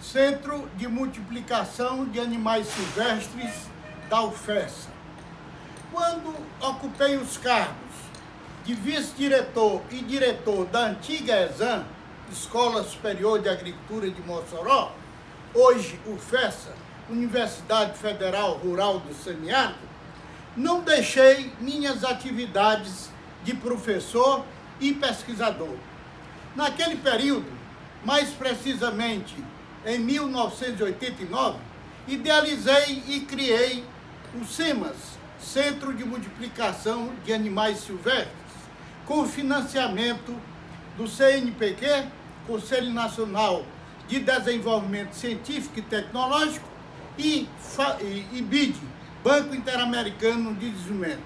Centro de Multiplicação de Animais Silvestres da UFESA. Quando ocupei os cargos de vice-diretor e diretor da antiga ESAM, Escola Superior de Agricultura de Mossoró, hoje UFESA, Universidade Federal Rural do Semiárido, não deixei minhas atividades de professor e pesquisador. Naquele período, mais precisamente em 1989, idealizei e criei o CIMAS, Centro de Multiplicação de Animais Silvestres, com financiamento do CNPq, Conselho Nacional de Desenvolvimento Científico e Tecnológico, e BID, Banco Interamericano de Desenvolvimento.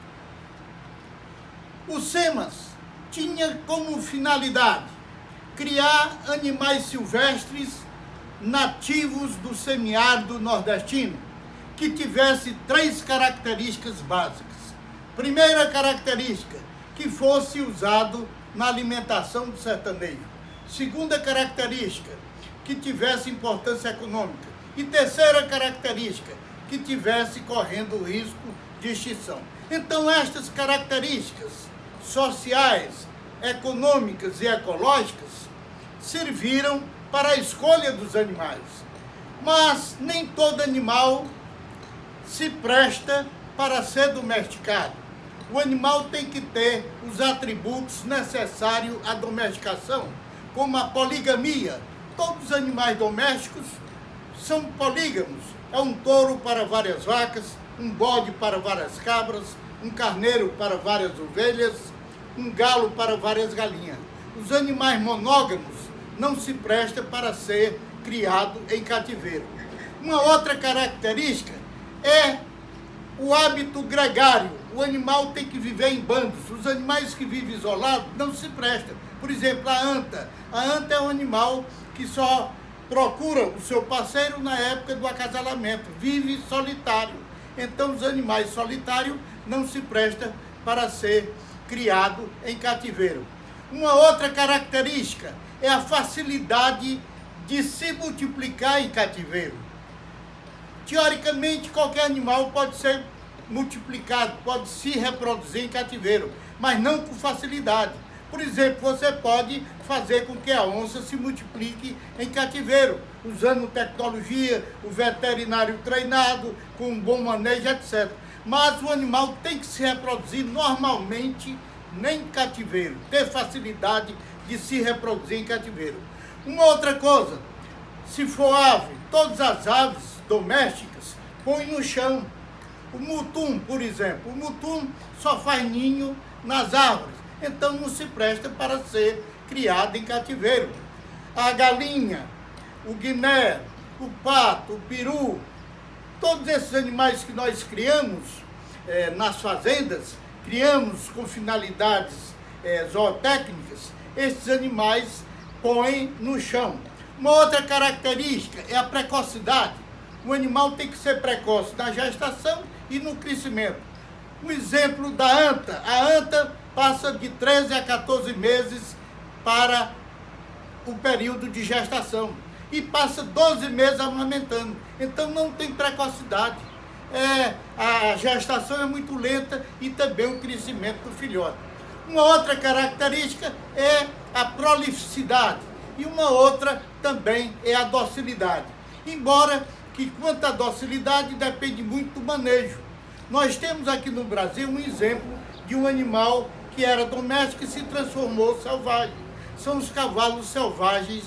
O CIMAS tinha como finalidade criar animais silvestres nativos do semiárido nordestino, que tivesse 3 características básicas. Primeira característica, que fosse usado na alimentação do sertanejo. Segunda característica, que tivesse importância econômica. E terceira característica, que tivesse correndo risco de extinção. Então, estas características sociais, econômicas e ecológicas serviram para a escolha dos animais. Mas nem todo animal se presta para ser domesticado. O animal tem que ter os atributos necessários à domesticação, como a poligamia. Todos os animais domésticos são polígamos. É um touro para várias vacas, um bode para várias cabras, um carneiro para várias ovelhas, um galo para várias galinhas. Os animais monógamos não se prestam para ser criado em cativeiro. Uma outra característica é o hábito gregário. O animal tem que viver em bandos. Os animais que vivem isolados não se prestam. Por exemplo, a anta. A anta é um animal que só procura o seu parceiro na época do acasalamento. Vive solitário. Então, os animais solitários não se prestam para ser criado em cativeiro. Uma outra característica é a facilidade de se multiplicar em cativeiro. Teoricamente, qualquer animal pode ser multiplicado, pode se reproduzir em cativeiro, mas não com facilidade. Por exemplo, você pode fazer com que a onça se multiplique em cativeiro, usando tecnologia, o veterinário treinado, com um bom manejo, etc. Mas o animal tem que se reproduzir normalmente nem em cativeiro, ter facilidade de se reproduzir em cativeiro. Uma outra coisa, se for ave, todas as aves domésticas põem no chão. O mutum, por exemplo, o mutum só faz ninho nas árvores, então não se presta para ser criado em cativeiro. A galinha, o guiné, o pato, o peru, todos esses animais que nós criamos nas fazendas, criamos com finalidades zootécnicas, esses animais põem no chão. Uma outra característica é a precocidade. O animal tem que ser precoce na gestação e no crescimento. Um exemplo da anta. A anta passa de 13 a 14 meses para o período de gestação e passa 12 meses amamentando. Então não tem precocidade. A gestação é muito lenta e também o crescimento do filhote. Uma outra característica é a prolificidade e uma outra também é a docilidade. Embora que quanto à docilidade depende muito do manejo. Nós temos aqui no Brasil um exemplo de um animal que era doméstico e se transformou selvagem. São os cavalos selvagens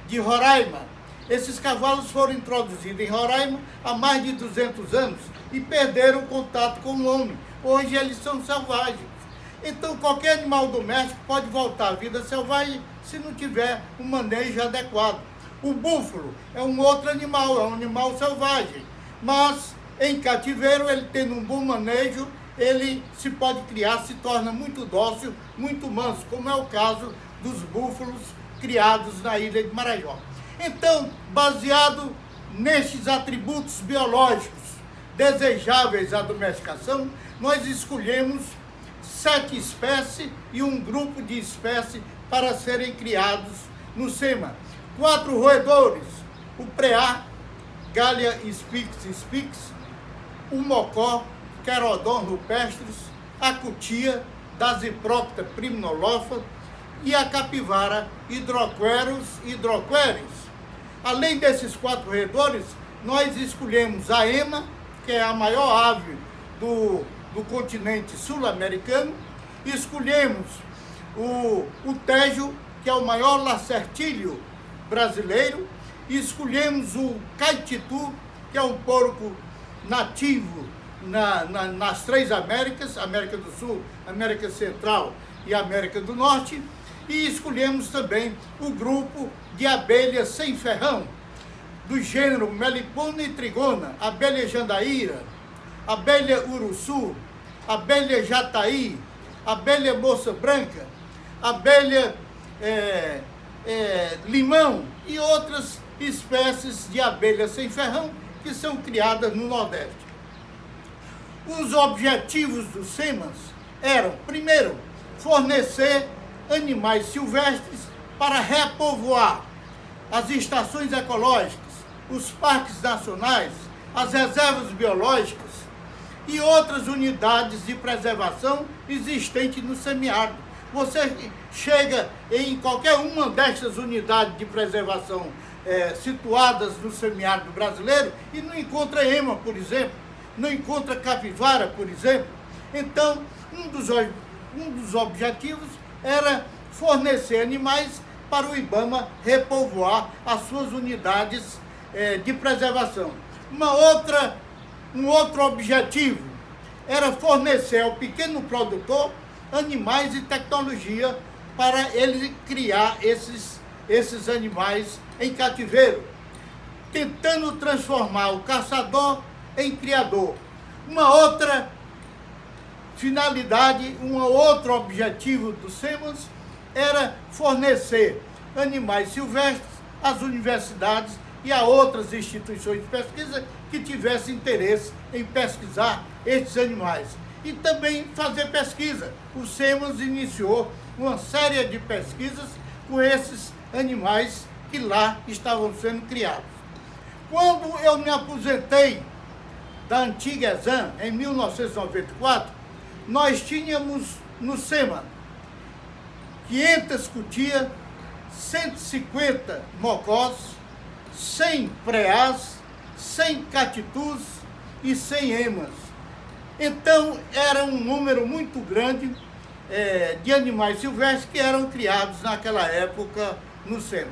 de Roraima. Esses cavalos foram introduzidos em Roraima há mais de 200 anos e perderam o contato com o homem. Hoje eles são selvagens. Então qualquer animal doméstico pode voltar à vida selvagem se não tiver um manejo adequado. O búfalo é um outro animal, é um animal selvagem, mas em cativeiro, ele tendo um bom manejo, ele se pode criar, se torna muito dócil, muito manso, como é o caso dos búfalos criados na ilha de Marajó. Então, baseado nestes atributos biológicos desejáveis à domesticação, nós escolhemos 7 espécies e um grupo de espécies para serem criados no SEMA. 4 roedores, o preá, Gallia spix, o mocó, Querodon rupestris, a cutia, Dasyprocta primnolofa e a capivara Hydroquerus hydroqueris. Além desses 4 roedores, nós escolhemos a ema, que é a maior ave do continente sul-americano, escolhemos o tejo, que é o maior lacertílio brasileiro, e escolhemos o caititu, que é um porco nativo nas 3 Américas, América do Sul, América Central e América do Norte, e escolhemos também o grupo de abelhas sem ferrão, do gênero Melipona trigona, abelha jandaíra, abelha uruçu, abelha jataí, abelha moça branca, abelha limão e outras espécies de abelhas sem ferrão que são criadas no Nordeste. Os objetivos dos SEMAS eram, primeiro, fornecer animais silvestres para repovoar as estações ecológicas, os parques nacionais, as reservas biológicas e outras unidades de preservação existentes no semiárido. Você chega em qualquer uma destas unidades de preservação situadas no semiárido brasileiro e não encontra ema, por exemplo, não encontra capivara, por exemplo. Então, um dos objetivos era fornecer animais para o IBAMA repovoar as suas unidades de preservação. Um outro objetivo era fornecer ao pequeno produtor animais e tecnologia para ele criar esses animais em cativeiro, tentando transformar o caçador em criador. Uma outra finalidade, um outro objetivo do SEMAS era fornecer animais silvestres às universidades e a outras instituições de pesquisa que tivessem interesse em pesquisar estes animais. E também fazer pesquisa. O SEMAS iniciou uma série de pesquisas com esses animais que lá estavam sendo criados. Quando eu me aposentei da antiga ESAM, em 1994, nós tínhamos no SEMA 500 cutias, 150 mocós, 100 preás, 100 catitus e 100 emas. Então, era um número muito grande de animais silvestres que eram criados naquela época no SEMAS.